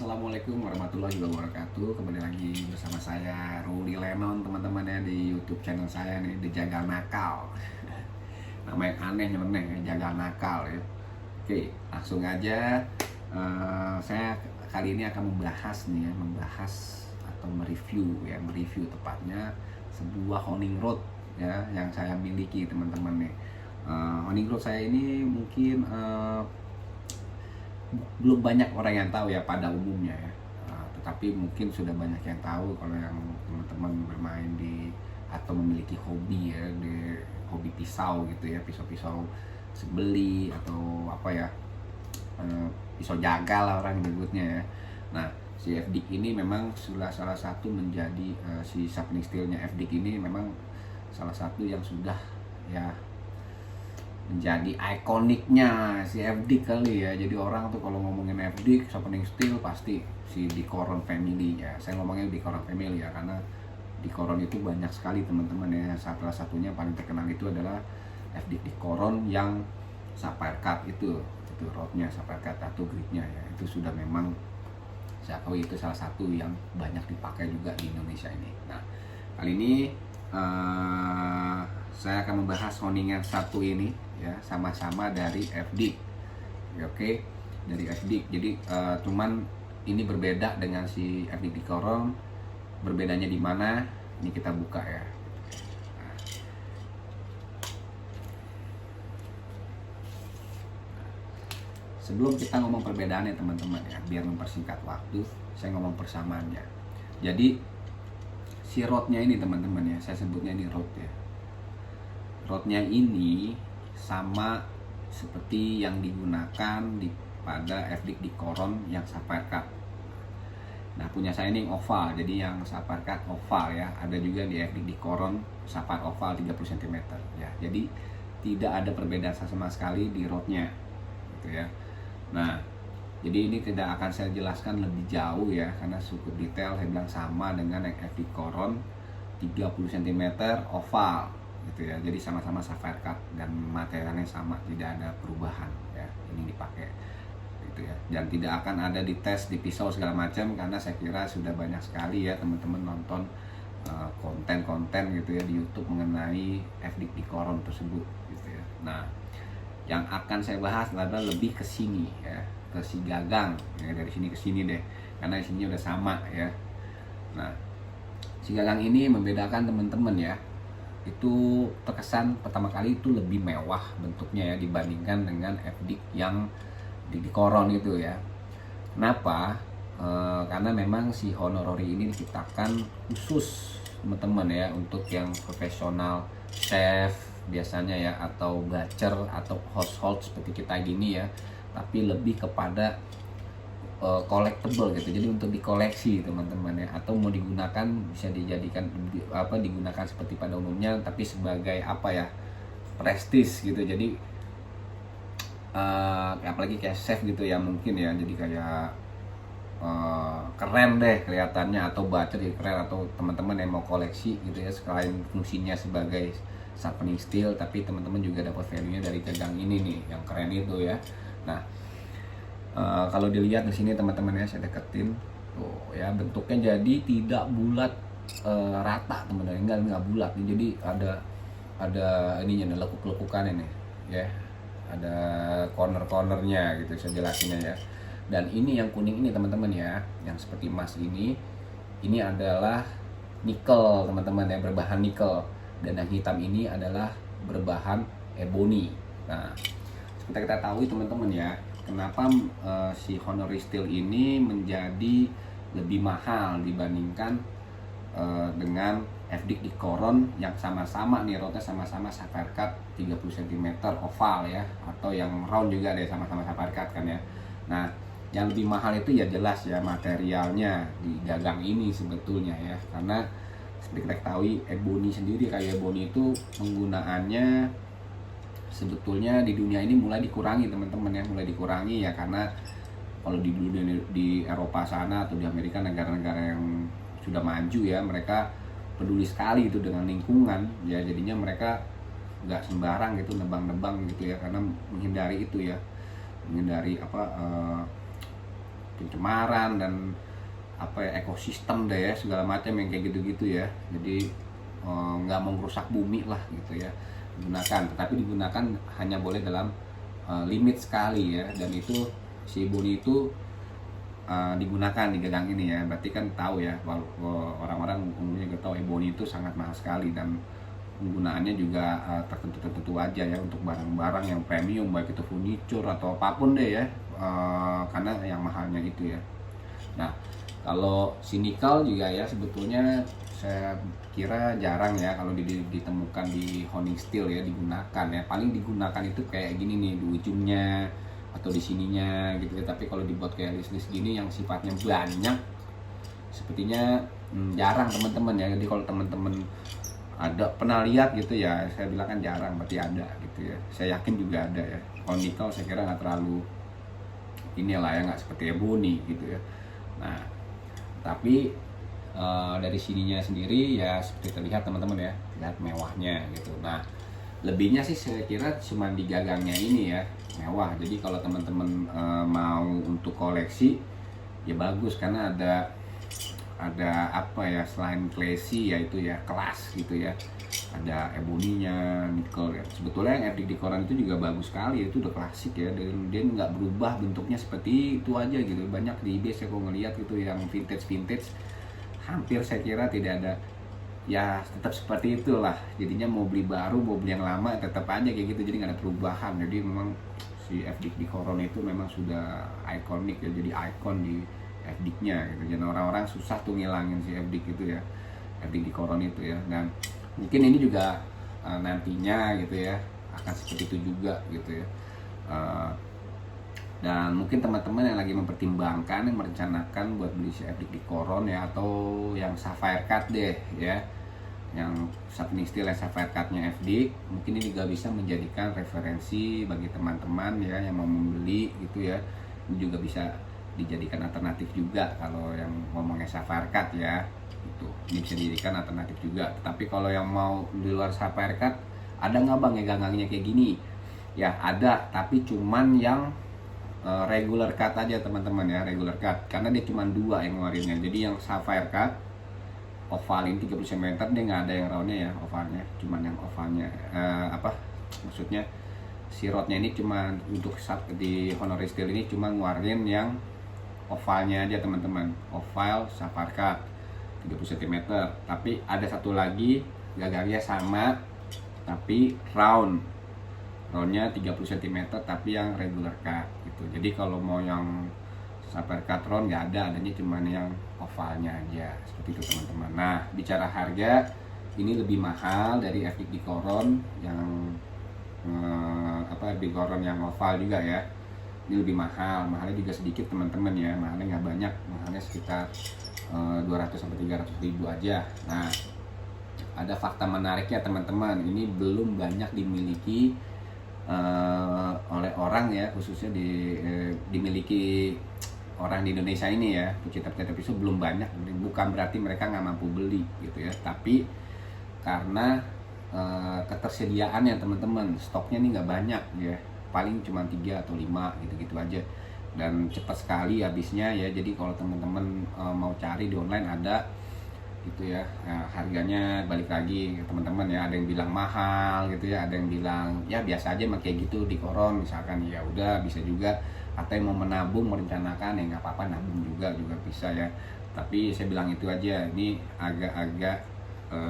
Assalamualaikum warahmatullahi wabarakatuh. Kembali lagi bersama saya Rudy Lennon, teman-teman ya, di YouTube channel saya nih, The Jagal Nakal. Nama yang aneh nyeleneh ya, Jagal Nakal ya. Oke, langsung aja. Saya kali ini akan membahas nih ya, atau mereview tepatnya sebuah Honing Road ya yang saya miliki, teman-teman nih. Honing Road saya ini mungkin belum banyak orang yang tahu ya pada umumnya ya. Tetapi mungkin sudah banyak yang tahu kalau yang teman-teman bermain di atau memiliki hobi ya, di hobi pisau gitu ya, pisau-pisau sebeli atau apa ya, pisau jagal lah orang nyebutnya ya. Nah, si FDIC ini memang sudah salah satu menjadi si sharpening steelnya FDIC ini memang salah satu yang sudah ya menjadi ikoniknya si FDIC kali ya. Jadi orang tuh kalau ngomongin FDIC, sharpening steel pasti si Dikoron family ya. Saya ngomongnya Dikoron family ya karena Dikoron itu banyak sekali teman-teman ya. Salah satunya paling terkenal itu adalah FDIC Dikoron yang sapphire cut itu rodnya sapphire cut atau gridnya ya. Itu sudah memang saya tahu itu salah satu yang banyak dipakai juga di Indonesia ini. Nah, kali ini saya akan membahas Honing yang satu ini ya, sama-sama dari FDIC. Oke, dari FDIC. Jadi cuman ini berbeda dengan si FDIC Dikoron. Berbedanya di mana? Ini kita buka ya. Sebelum kita ngomong perbedaannya teman-teman ya, biar mempersingkat waktu, saya ngomong persamaannya. Jadi si rodnya ini teman-teman ya, saya sebutnya ini rod ya. Rodnya ini sama seperti yang digunakan pada FDIC Dikoron yang sapphire cut. Nah, punya saya ini oval, jadi yang sapphire cut oval ya. Ada juga di FDIC Dikoron sapphire oval 30 cm ya. Jadi tidak ada perbedaan sama sekali di rodnya gitu ya. Nah, jadi ini tidak akan saya jelaskan lebih jauh ya, karena cukup detail. Saya bilang sama dengan yang FDIC Dikoron 30 cm oval gitu ya. Jadi sama-sama sapphire cut dan materialnya sama, tidak ada perubahan ya. Ini dipakai gitu ya. Dan tidak akan ada dites di pisau segala macam, karena saya kira sudah banyak sekali ya teman-teman nonton konten-konten gitu ya di YouTube mengenai FDIC Dikoron tersebut gitu ya. Nah, yang akan saya bahas adalah lebih ke sini ya, ke si gagang ya, dari sini ke sini deh, karena di sini udah sama ya. Nah, si gagang ini membedakan teman-teman ya, itu terkesan pertama kali itu lebih mewah bentuknya ya dibandingkan dengan FDIC yang di Dikoron itu ya. Kenapa? Karena memang si Honorori ini diciptakan khusus teman-teman ya untuk yang profesional, chef biasanya ya, atau bacer atau household seperti kita gini ya, tapi lebih kepada collectible gitu. Jadi untuk dikoleksi teman-teman ya, atau mau digunakan bisa dijadikan digunakan seperti pada umumnya, tapi sebagai apa ya, prestis gitu. Jadi apalagi kayak chef gitu ya mungkin ya, jadi kayak keren deh kelihatannya, atau baca jadi keren, atau teman-teman yang mau koleksi gitu ya, selain fungsinya sebagai sharpening steel, tapi teman-teman juga dapat value-nya dari gagang ini nih yang keren itu ya. Nah, kalau dilihat di sini teman-teman ya, saya deketin tuh ya, bentuknya jadi tidak bulat rata teman-teman, enggak bulat nih. Jadi ada ininya, lekuk-lekukan ini ya, ada corner-cornernya gitu, saya jelasinnya ya. Dan ini yang kuning ini teman-teman ya, yang seperti emas ini adalah nikel teman-teman ya, berbahan nikel. Dan yang hitam ini adalah berbahan ebony. Nah, seperti kita tahu teman-teman ya, kenapa si Honorary Steel ini menjadi lebih mahal dibandingkan dengan FDIC Dikoron yang sama-sama nih rodnya sama-sama sapphire cut 30 cm oval ya, atau yang round juga deh sama-sama sapphire cut kan ya. Nah, yang lebih mahal itu ya jelas ya materialnya di gagang ini sebetulnya ya, karena seperti kita ketahui ebony sendiri, kayak ebony itu penggunaannya sebetulnya di dunia ini mulai dikurangi teman-teman ya, mulai dikurangi ya, karena kalau di dunia, di Eropa sana atau di Amerika, negara-negara yang sudah maju ya, mereka peduli sekali itu dengan lingkungan ya, jadinya mereka nggak sembarang gitu nebang-nebang gitu ya, karena menghindari itu ya, menghindari pencemaran dan apa ya, ekosistem deh ya, segala macam yang kayak gitu-gitu ya. Jadi nggak mau merusak bumi lah gitu ya digunakan, tetapi digunakan hanya boleh dalam limit sekali ya. Dan itu si eboni itu digunakan di gedang ini ya. Berarti kan tahu ya, orang-orang umumnya juga tahu eboni itu sangat mahal sekali, dan penggunaannya juga tertentu aja ya, untuk barang-barang yang premium, baik itu furniture atau apapun deh ya, karena yang mahalnya itu ya. Nah, kalau si nikel juga ya, sebetulnya saya kira jarang ya kalau ditemukan di honing steel ya digunakan ya. Paling digunakan itu kayak gini nih, di ujungnya atau di sininya gitu ya. Tapi kalau dibuat kayak list-list gini yang sifatnya banyak, sepertinya jarang teman-teman ya. Jadi kalau teman-teman ada pernah lihat gitu ya, saya bilang kan jarang, berarti ada gitu ya. Saya yakin juga ada ya. Kalau nikel saya kira nggak terlalu inilah ya, nggak seperti eboni gitu ya. Nah, tapi dari sininya sendiri ya seperti terlihat teman-teman ya, lihat mewahnya gitu. Nah, lebihnya sih saya kira cuma di gagangnya ini ya, mewah. Jadi kalau teman-teman mau untuk koleksi ya bagus, karena ada apa ya, selain classy yaitu ya kelas gitu ya, ada eboninya, nikel ya. Sebetulnya yang FD Decoran itu juga bagus sekali, itu udah klasik ya, dan dia nggak berubah bentuknya seperti itu aja gitu. Banyak di eBay saya kok ngeliat gitu yang vintage, hampir saya kira tidak ada ya, tetap seperti itulah. Jadinya mau beli baru, mau beli yang lama tetap aja kayak gitu, jadi nggak ada perubahan. Jadi memang si FD Decoran itu memang sudah ikonik ya, jadi ikon di FD-nya gitu. Jadi orang-orang susah tuh ngilangin si FD itu ya, FD Decoran itu ya. Dan mungkin ini juga nantinya gitu ya akan seperti itu juga gitu ya. Dan mungkin teman-teman yang lagi mempertimbangkan, yang merencanakan buat beli si FD Decoran ya, atau yang sapphire cut deh ya, yang sapphire steel yang sapphire cutnya FD, mungkin ini juga bisa menjadikan referensi bagi teman-teman ya yang mau membeli gitu ya. Ini juga bisa dijadikan alternatif juga kalau yang ngomongnya sapphire cut ya, itu ini bisa dijadikan alternatif juga. Tapi kalau yang mau di luar sapphire cut, ada nggak bang ya gangangnya kayak gini? Ya ada, tapi cuman yang regular cut aja teman-teman ya, regular cut, karena dia cuma dua yang ngeluarinnya. Jadi yang sapphire cut oval ini 30 cm, dia nggak ada yang roundnya ya, ovalnya cuman yang ovalnya maksudnya si rodnya ini cuma untuk di Honore Steel ini cuma ngeluarin yang ovalnya aja teman-teman, oval sapphire cut 30 cm. Tapi ada satu lagi gagangnya sama tapi roundnya 30 cm tapi yang regular cut gitu. Jadi kalau mau yang sapphire cut round nggak ada, adanya cuma yang ovalnya aja, seperti itu teman-teman. Nah, bicara harga, ini lebih mahal dari FD Decoran yang Decoran yang oval juga ya. Ini lebih mahalnya juga sedikit teman-teman ya, mahalnya nggak banyak, mahalnya sekitar 200-300 ribu aja. Nah, ada fakta menariknya teman-teman, ini belum banyak dimiliki oleh orang ya, khususnya dimiliki orang di Indonesia ini ya. Pecinta-pecinta pisau belum banyak, bukan berarti mereka nggak mampu beli gitu ya, tapi karena ketersediaannya teman-teman, stoknya ini nggak banyak ya, paling cuma 3 atau 5 gitu-gitu aja, dan cepat sekali habisnya ya. Jadi kalau teman-teman mau cari di online ada gitu ya. Nah, harganya balik lagi teman-teman ya, ada yang bilang mahal gitu ya, ada yang bilang ya biasa aja kayak gitu di koron misalkan, ya udah bisa juga. Atau yang mau menabung, merencanakan, ya nggak apa-apa nabung juga bisa ya. Tapi saya bilang itu aja, ini agak-agak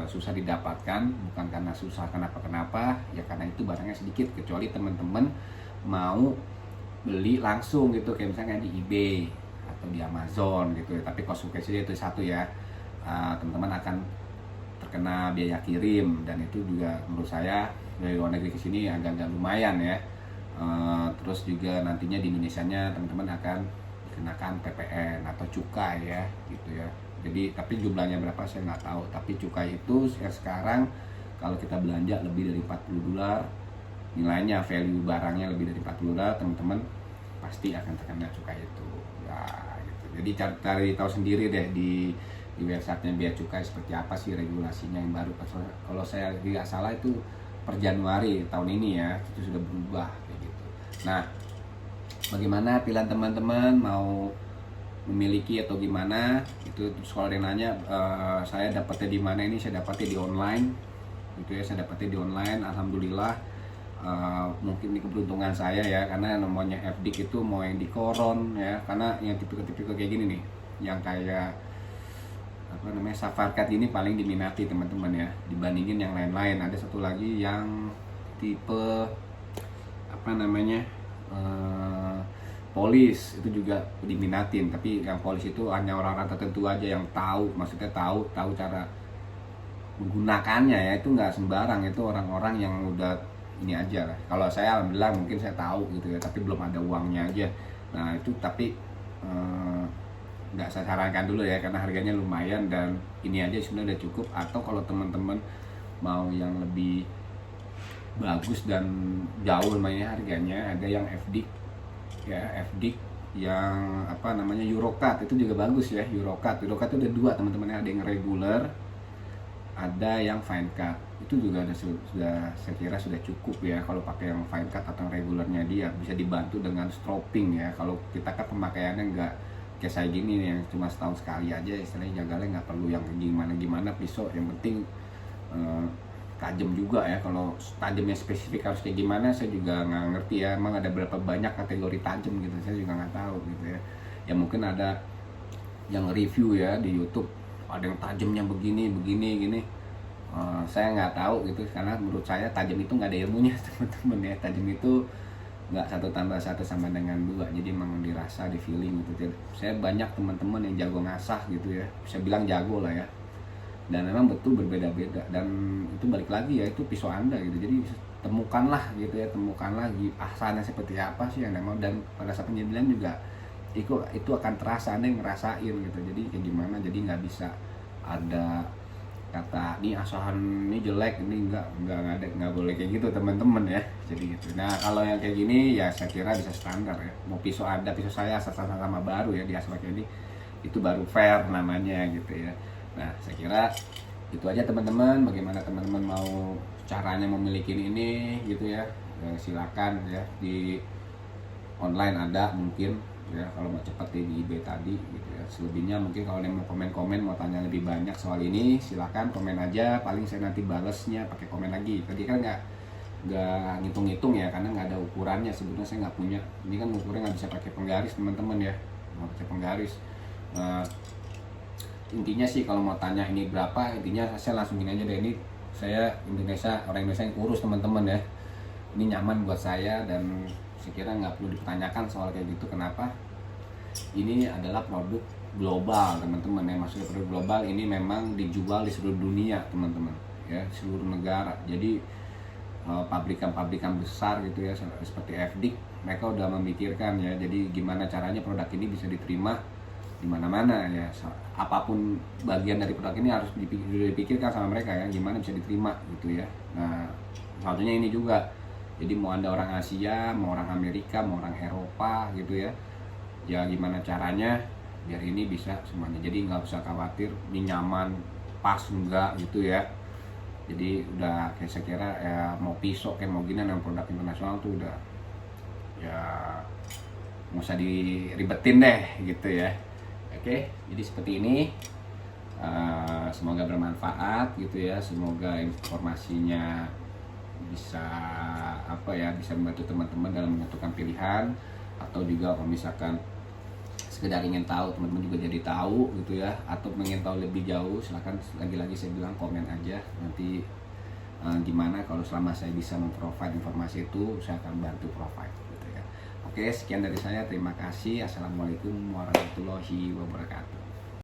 susah didapatkan, bukan karena susah kenapa ya, karena itu barangnya sedikit, kecuali teman-teman mau beli langsung gitu, kayak misalnya di eBay atau di Amazon gitu ya. Tapi konsekuensinya itu satu ya, teman-teman akan terkena biaya kirim, dan itu juga menurut saya dari luar negeri ke sini agak-agak lumayan ya. Terus juga nantinya di Indonesianya teman-teman akan dikenakan PPN atau cukai ya gitu ya. Jadi tapi jumlahnya berapa saya nggak tahu, tapi cukai itu sekarang kalau kita belanja lebih dari $40, nilainya value barangnya lebih dari $40, teman-teman pasti akan terkena cukai itu ya gitu. Jadi cari tahu sendiri deh di websitenya bea cukai seperti apa sih regulasinya yang baru. Kalau saya tidak salah itu per Januari tahun ini ya, itu sudah berubah kayak gitu. Nah, bagaimana pilihan teman-teman mau memiliki atau gimana itu. Terus kalau dia nanya saya dapatnya di mana, ini saya dapatnya di online gitu ya, saya dapatnya di online. Alhamdulillah. Mungkin ini keberuntungan saya ya, karena namanya FDIK itu mau yang di koron ya, karena yang tipikal kayak gini nih, yang kayak apa namanya Safarkat ini paling diminati teman-teman ya, dibandingin yang lain-lain. Ada satu lagi yang tipe apa namanya polis, itu juga diminatin, tapi yang polis itu hanya orang-orang tertentu aja yang tahu, maksudnya tahu cara menggunakannya ya, itu nggak sembarang, itu orang-orang yang udah ini aja lah. Kalau saya alhamdulillah mungkin saya tahu gitu ya, tapi belum ada uangnya aja. Nah itu tapi nggak saya sarankan dulu ya, karena harganya lumayan dan ini aja sebenarnya udah cukup. Atau kalau teman-teman mau yang lebih bagus dan jauh lumayan harganya, ada yang FDIK ya, FDIK yang apa namanya Eurocut, itu juga bagus ya. Eurocut itu ada dua teman-teman, ada yang regular, ada yang fine cut. Itu juga sudah saya kira sudah cukup ya. Kalau pakai yang fine cut atau regularnya, dia bisa dibantu dengan stropping ya. Kalau kita kan pemakaiannya nggak kayak saya gini nih, yang cuma setahun sekali aja, istilahnya jagalnya nggak perlu yang gimana pisau, yang penting tajam juga ya. Kalau tajamnya spesifik harus kayak gimana saya juga nggak ngerti ya, emang ada berapa banyak kategori tajam gitu, saya juga nggak tahu gitu ya. Ya mungkin ada yang review ya di YouTube, ada yang tajamnya begini gini. Saya nggak tahu gitu, karena menurut saya tajam itu nggak ada ilmunya teman-teman ya. Tajam itu nggak 1 tambah 1 sama dengan 2, jadi emang dirasa, di feeling gitu. Saya banyak teman-teman yang jago ngasah gitu ya, bisa bilang jago lah ya, dan memang betul berbeda-beda. Dan itu balik lagi ya, itu pisau Anda gitu, jadi temukanlah gitu ya, temukanlah asalnya seperti apa sih yang memang. Dan pada saat penyembelihan juga itu akan terasa, Anda yang ngerasain gitu, jadi kayak gimana. Jadi nggak bisa ada kata ini asahan ini jelek, ini nggak boleh kayak gitu teman-teman ya. Jadi gitu. Nah kalau yang kayak gini ya saya kira bisa standar ya. Mau pisau Anda, pisau saya sama-sama baru ya di Aspak ini, itu baru fair namanya gitu ya. Nah saya kira itu aja teman-teman. Bagaimana teman-teman mau caranya memiliki ini gitu ya, silakan ya, di online ada mungkin ya, kalau mau cepat di eBay tadi gitu ya. Selebihnya mungkin kalau yang mau komen-komen, mau tanya lebih banyak soal ini, silakan komen aja. Paling saya nanti balesnya pakai komen lagi. Tadi kan nggak ngitung-ngitung ya, karena nggak ada ukurannya. Sebetulnya saya nggak punya, ini kan ukurnya nggak bisa pakai penggaris teman-teman ya, nggak pakai penggaris. Intinya sih kalau mau tanya ini berapa, intinya saya langsung gini aja deh, ini saya orang Indonesia yang kurus teman-teman ya, ini nyaman buat saya. Dan saya kira nggak perlu dipertanyakan soal kayak gitu. Kenapa? Ini adalah produk global teman-teman ya, maksudnya produk global ini memang dijual di seluruh dunia teman-teman ya, seluruh negara. Jadi pabrikan-pabrikan besar gitu ya, seperti FDIK, mereka udah memikirkan ya, jadi gimana caranya produk ini bisa diterima di mana-mana ya. Apapun bagian dari produk ini harus dipikirkan sama mereka ya, gimana bisa diterima gitu ya. Nah satunya ini juga, jadi mau Anda orang Asia, mau orang Amerika, mau orang Eropa gitu ya, ya gimana caranya biar ini bisa semuanya. Jadi nggak usah khawatir ini nyaman, pas enggak gitu ya. Jadi udah kayak saya kira ya, mau pisau kayak mau gini, yang produk internasional tuh udah ya nggak usah diribetin deh gitu ya. Oke, jadi seperti ini. Semoga bermanfaat gitu ya, semoga informasinya bisa bisa membantu teman-teman dalam menentukan pilihan. Atau juga kalau misalkan sekedar ingin tahu, teman-teman juga jadi tahu gitu ya, atau ingin tahu lebih jauh, silahkan lagi-lagi saya bilang komen aja nanti gimana. Kalau selama saya bisa memprovide informasi itu, saya akan bantu provide gitu ya. Oke, sekian dari saya, terima kasih. Assalamualaikum warahmatullahi wabarakatuh.